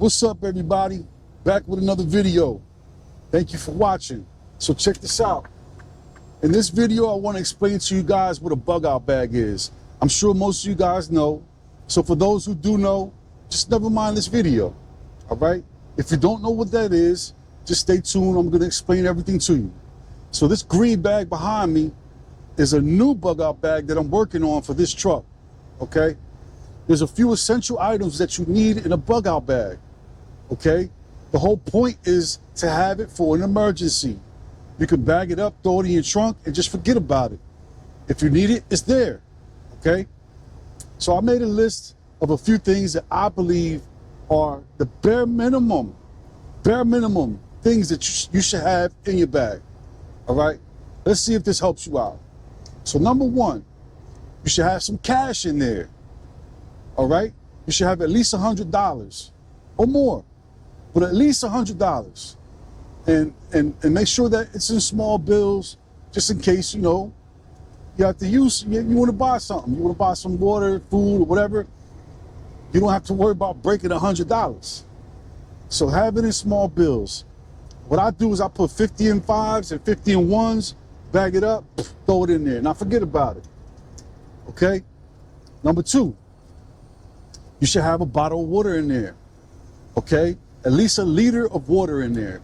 What's up, everybody? Back with another video. Thank you for watching. So check this out. In this video, I want to explain to you guys what a bug out bag is. I'm sure most of you guys know. So for those who do know, just never mind this video. All right? If you don't know what that is, just stay tuned. I'm going to explain everything to you. So this green bag behind me is a new bug out bag that I'm working on for this truck. Okay? There's a few essential items that you need in a bug out bag. Okay? The whole point is to have it for an emergency. You can bag it up, throw it in your trunk, and just forget about it. If you need it, it's there. Okay? So I made a list of a few things that I believe are the bare minimum things that you should have in your bag. All right? Let's see if this helps you out. So number one, you should have some cash in there. All right? You should have at least $100 or more, but at least $100. And make sure that it's in small bills, just in case, you know, you have to use, you want to buy something. You want to buy some water, food, or whatever. You don't have to worry about breaking $100. So have it in small bills. What I do is I put 50 in 5s and 50 in 1s, bag it up, throw it in there. Now forget about it. Okay? Number two, you should have a bottle of water in there. Okay? At least a liter of water in there.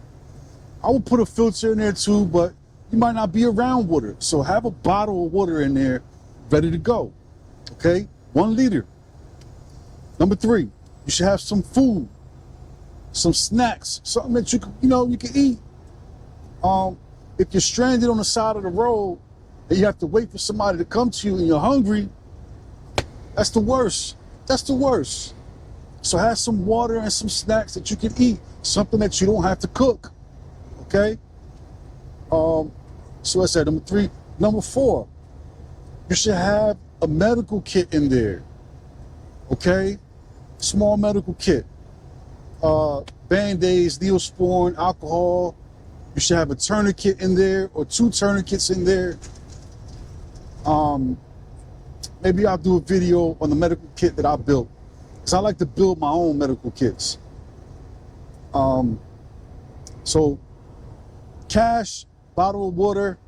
I will put a filter in there too, but you might not be around water. So have a bottle of water in there ready to go. Okay? 1 liter. Number three, you should have some food, some snacks, something that you can eat. If you're stranded on the side of the road and you have to wait for somebody to come to you and you're hungry, that's the worst. That's the worst. So have some water and some snacks that you can eat, something that you don't have to cook. Okay? So I said number three. Number four, you should have a medical kit in there. Okay? Small medical kit. Band-Aids, Neosporin, alcohol. You should have a tourniquet in there or 2 tourniquets in there. Maybe I'll do a video on the medical kit that I built, because I like to build my own medical kits. So cash, bottle of water,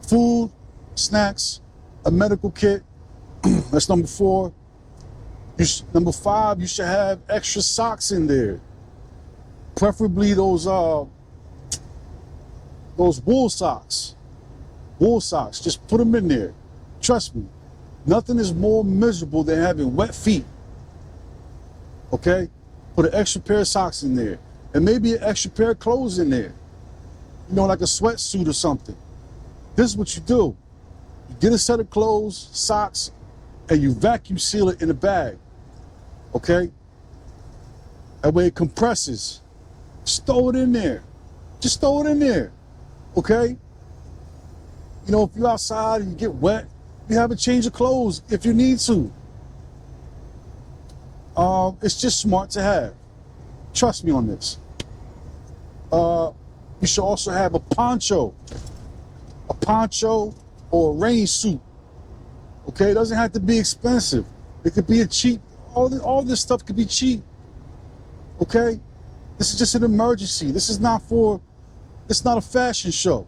food, snacks, a medical kit. That's number four. Number five, you should have extra socks in there. Preferably those wool socks. Wool socks, just put them in there. Trust me, nothing is more miserable than having wet feet. Okay? Put an extra pair of socks in there. And maybe an extra pair of clothes in there. You know, like a sweatsuit or something. This is what you do. You get a set of clothes, socks, and you vacuum seal it in a bag. Okay? That way it compresses. Just throw it in there. Just throw it in there. Okay? You know, if you're outside and you get wet, you have a change of clothes if you need to. It's just smart to have. Trust me on this. You should also have a poncho or a rain suit. Okay, it doesn't have to be expensive. It could be a cheap. All this stuff could be cheap. Okay, this is just an emergency. This is not it's not a fashion show.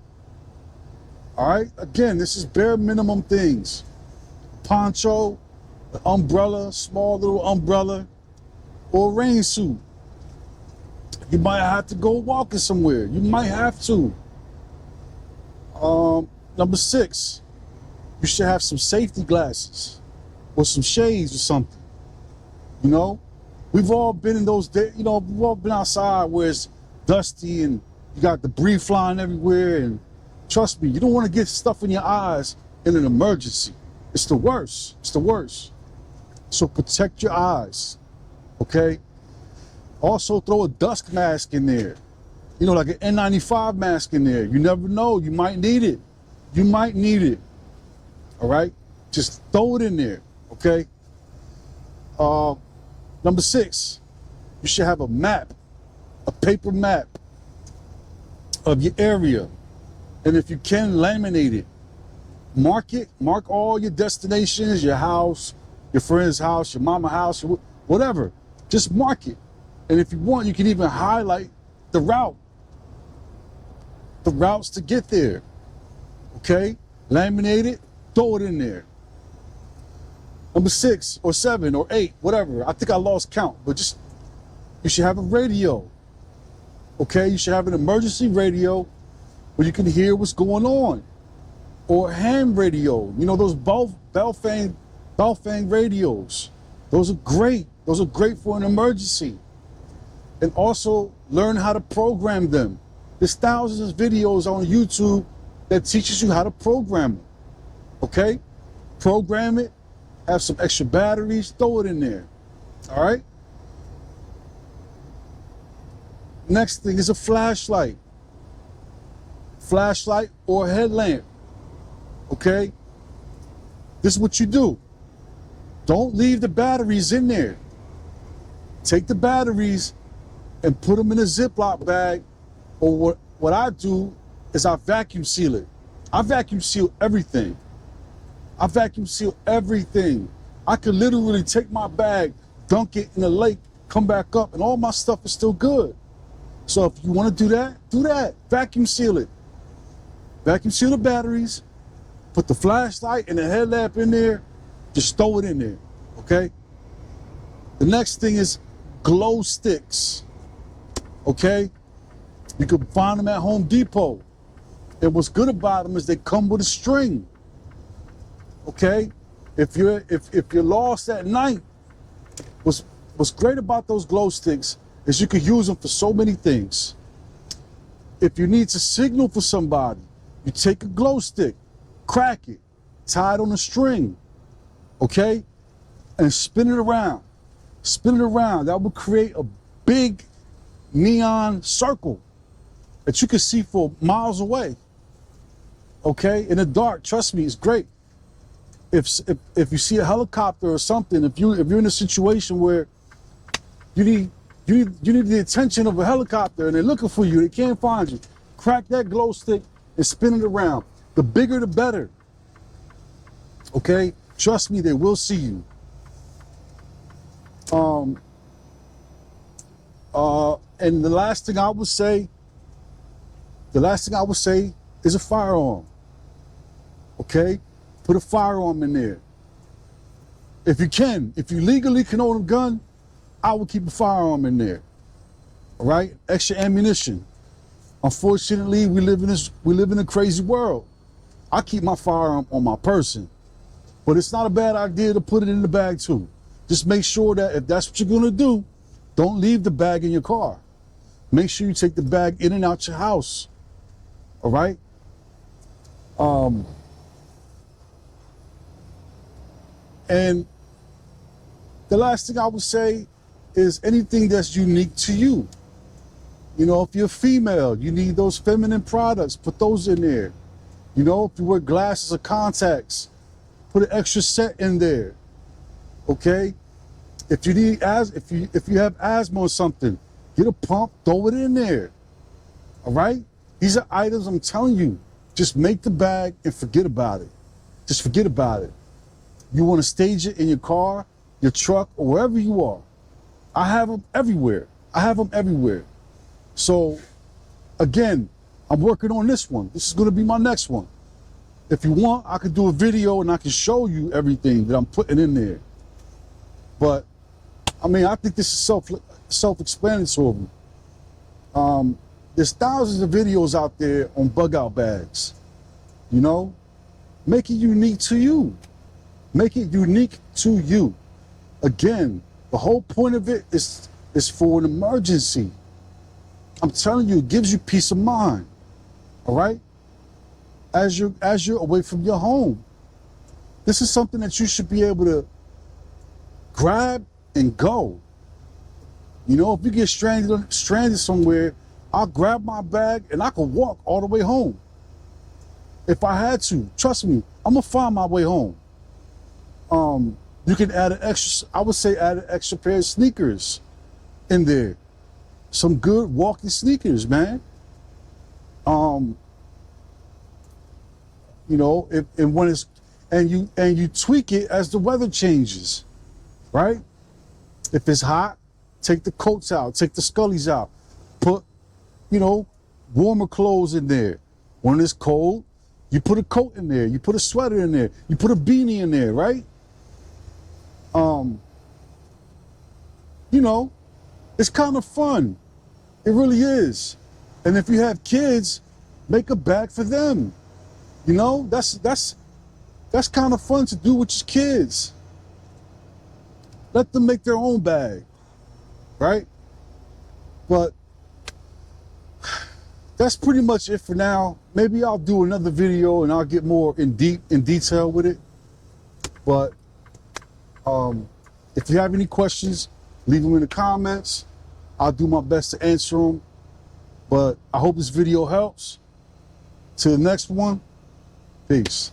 All right, again, this is bare minimum things. Poncho, an umbrella, small little umbrella, or a rain suit. You might have to go walking somewhere. You might have to. Number six, you should have some safety glasses or some shades or something. You know, we've all been in those days, you know, we've all been outside where it's dusty and you got debris flying everywhere. And trust me, you don't want to get stuff in your eyes in an emergency. It's the worst. It's the worst. So protect your eyes. Okay? Also throw a dust mask in there. You know, like an N95 mask in there. You never know. You might need it. You might need it. All right? Just throw it in there. Okay? Number six, you should have a map, a paper map of your area. And if you can, laminate it. Mark it. Mark all your destinations, your house, your friend's house, your mama's house, whatever. Just mark it And if you want, you can even highlight the routes to get there. Okay? Laminate it, throw it in there. Number 6 or 7 or 8, whatever. I think I lost count, but just, you should have a radio. Okay? You should have an emergency radio where you can hear what's going on. Or a ham radio. You know, those Belfang radios. Those are great. Those are great for an emergency. And also learn how to program them. There's thousands of videos on YouTube that teaches you how to program it. Okay? Program it, have some extra batteries, throw it in there. All right? Next thing is a flashlight. Flashlight or a headlamp. Okay? This is what you do. Don't leave the batteries in there. Take the batteries and put them in a Ziploc bag, or what I do is I vacuum seal it. I vacuum seal everything. I vacuum seal everything. I could literally take my bag, dunk it in the lake, come back up, and all my stuff is still good. So if you want to do that, do that. Vacuum seal it. Vacuum seal the batteries, put the flashlight and the headlamp in there, just throw it in there, okay? The next thing is glow sticks, okay? You can find them at Home Depot. And what's good about them is they come with a string, okay? If you're lost at night, what's great about those glow sticks is you can use them for so many things. If you need to signal for somebody, you take a glow stick, crack it, tie it on a string, okay? And spin it around. Spin it around. That will create a big neon circle that you can see for miles away. Okay? In the dark, trust me, it's great. If you see a helicopter or something, if you're in a situation where you need the attention of a helicopter and they're looking for you, they can't find you, crack that glow stick and spin it around. The bigger the better. Okay? Trust me, they will see you. And the last thing I would say is a firearm. Okay? Put a firearm in there. If you legally can own a gun, I would keep a firearm in there. All right? Extra ammunition. Unfortunately, we live in a crazy world. I keep my firearm on my person, but it's not a bad idea to put it in the bag too. Just make sure that if that's what you're gonna do, don't leave the bag in your car. Make sure you take the bag in and out your house. All right? And the last thing I would say is anything that's unique to you. You know, if you're female, you need those feminine products, put those in there. You know, if you wear glasses or contacts, put an extra set in there. Okay? If you need if you have asthma or something, get a pump, throw it in there. All right? These are items I'm telling you. Just make the bag and forget about it. Just forget about it. You want to stage it in your car, your truck, or wherever you are. I have them everywhere. I have them everywhere. So, again, I'm working on this one. This is going to be my next one. If you want, I could do a video and I can show you everything that I'm putting in there. But, I mean, I think this is self-explanatory. There's thousands of videos out there on bug-out bags. You know? Make it unique to you. Make it unique to you. Again, the whole point of it is for an emergency. I'm telling you, it gives you peace of mind. All right? As you're away from your home. This is something that you should be able to grab and go. You know, if you get stranded somewhere, I'll grab my bag and I can walk all the way home. If I had to, trust me, I'm gonna find my way home. You can add add an extra pair of sneakers in there. Some good walking sneakers, man. You know, and you tweak it as the weather changes, right? If it's hot, take the coats out, take the scullies out, put, you know, warmer clothes in there. When it's cold, you put a coat in there, you put a sweater in there, you put a beanie in there, right? You know, it's kind of fun. It really is. And if you have kids, make a bag for them. You know, that's kind of fun to do with your kids. Let them make their own bag, right? But that's pretty much it for now. Maybe I'll do another video and I'll get more in detail with it. But if you have any questions, leave them in the comments. I'll do my best to answer them. But I hope this video helps. Till the next one, peace.